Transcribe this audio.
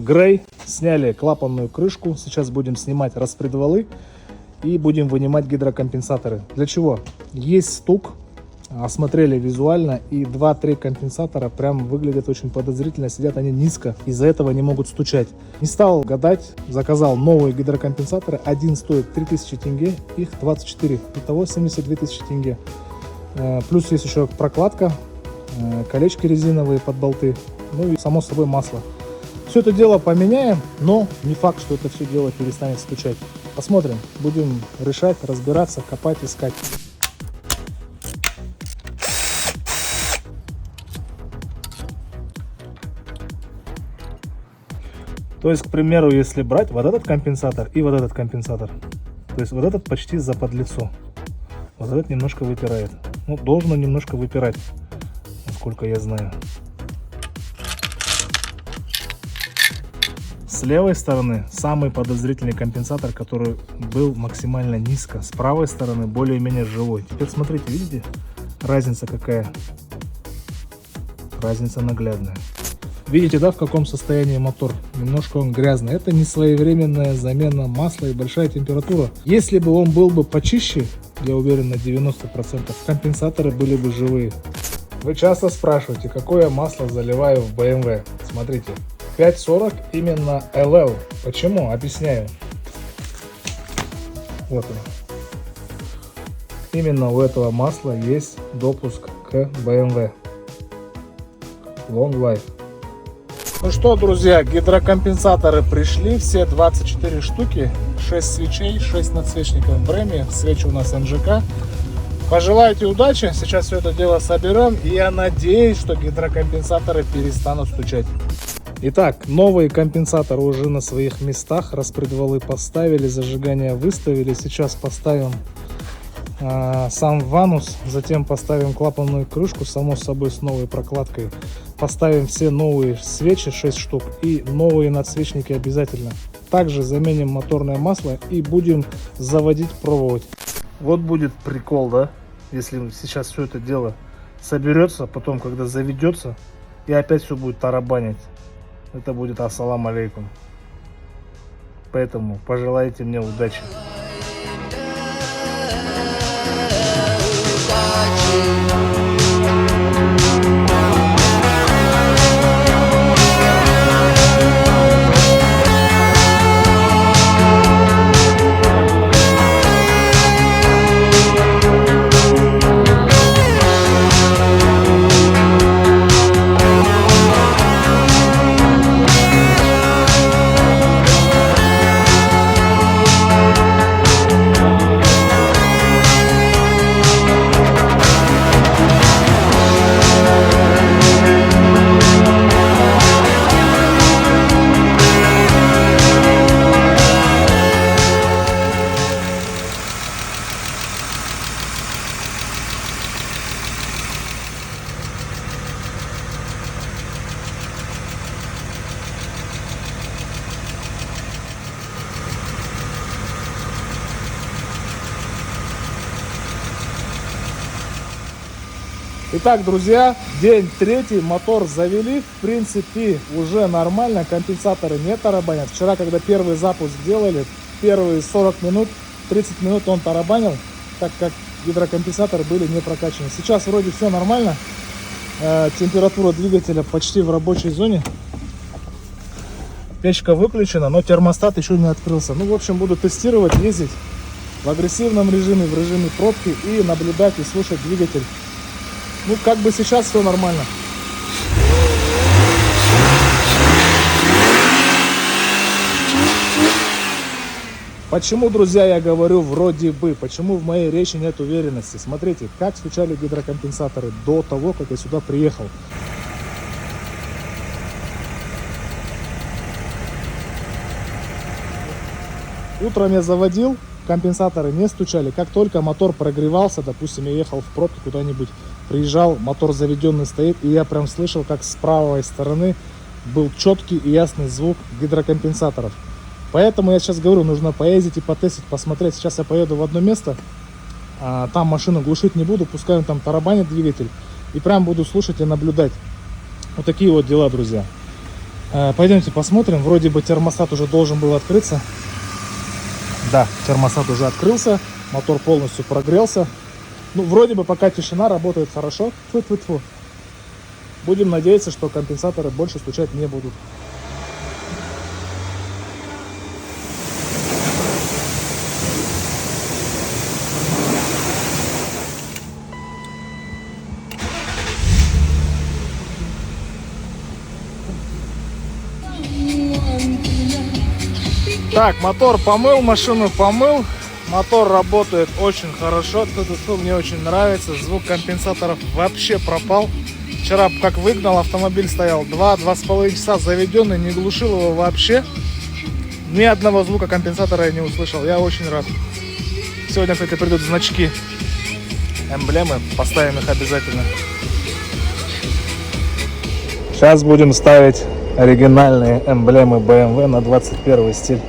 Грей. Сняли клапанную крышку. Сейчас будем снимать распредвалы и будем вынимать гидрокомпенсаторы. Для чего? Есть стук. Осмотрели визуально, и 2-3 компенсатора прям выглядят очень подозрительно, сидят они низко, из-за этого не могут стучать. Не стал гадать, заказал новые гидрокомпенсаторы. Один стоит 3000 тенге, их 24, итого 72 тысячи тенге. Плюс есть еще прокладка, колечки резиновые под болты, ну и само собой масло. Все это дело поменяем, но не факт, что это все дело перестанет стучать. Посмотрим, будем решать, разбираться, копать, искать. То есть, к примеру, если брать вот этот компенсатор и вот этот компенсатор, то есть вот этот почти заподлицо, вот этот немножко выпирает. Ну, должен немножко выпирать, насколько я знаю. С левой стороны самый подозрительный компенсатор, который был максимально низко. С правой стороны более-менее живой. Теперь смотрите, видите, разница какая? Разница наглядная. Видите, да, в каком состоянии мотор? Немножко он грязный. Это не своевременная замена масла и большая температура. Если бы он был бы почище, я уверен на 90%, компенсаторы были бы живые. Вы часто спрашиваете, какое масло заливаю в BMW. Смотрите, 540 именно LL. Почему? Объясняю. Вот он. Именно у этого масла есть допуск к BMW. Long Life. Ну что, друзья, гидрокомпенсаторы пришли, все 24 штуки, 6 свечей, 6 надсвечников в рэме, свечи у нас МЖК. Пожелайте удачи, сейчас все это дело соберем, и я надеюсь, что гидрокомпенсаторы перестанут стучать. Итак, новые компенсаторы уже на своих местах, распредвалы поставили, зажигание выставили, сейчас поставим сам ванус, затем поставим клапанную крышку, само собой с новой прокладкой. Поставим все новые свечи, 6 штук, и новые надсвечники обязательно. Также заменим моторное масло и будем заводить, пробовать. Вот будет прикол, да? Если сейчас все это дело соберется, потом, когда заведется, и опять все будет тарабанить. Это будет ассалам алейкум. Поэтому пожелайте мне удачи. Итак, друзья, день третий, мотор завели, в принципе, уже нормально, компенсаторы не тарабанят. Вчера, когда первый запуск делали, первые 40 минут, 30 минут он тарабанил, так как гидрокомпенсаторы были не прокачаны. Сейчас вроде все нормально, температура двигателя почти в рабочей зоне. Печка выключена, но термостат еще не открылся. Ну, в общем, буду тестировать, ездить в агрессивном режиме, в режиме пробки и наблюдать и слушать двигатель. Ну, как бы сейчас все нормально. Почему, друзья, я говорю вроде бы? Почему в моей речи нет уверенности? Смотрите, как стучали гидрокомпенсаторы до того, как я сюда приехал. Утром я заводил, компенсаторы не стучали. Как только мотор прогревался, допустим, я ехал в пробке куда-нибудь, приезжал, мотор заведенный стоит, и я прям слышал, как с правой стороны был четкий и ясный звук гидрокомпенсаторов. Поэтому я сейчас говорю, нужно поездить и потестить, посмотреть. Сейчас я поеду в одно место, там машину глушить не буду, пускай он там тарабанит двигатель, и прям буду слушать и наблюдать. Вот такие вот дела, друзья. Пойдемте посмотрим. Вроде бы термостат уже должен был открыться. Да, термостат уже открылся. Мотор полностью прогрелся. Ну, вроде бы пока тишина, работает хорошо. Тьфу-тьфу-тьфу. Будем надеяться, что компенсаторы больше стучать не будут. Так, мотор помыл, машину помыл. Мотор работает очень хорошо. Мне очень нравится. Звук компенсаторов вообще пропал. Вчера, как выгнал, автомобиль стоял 2-2,5 часа заведенный, не глушил его вообще. Ни одного звука компенсатора я не услышал. Я очень рад. Сегодня, кстати, придут значки, эмблемы. Поставим их обязательно. Сейчас будем ставить оригинальные эмблемы BMW на 21 стиль.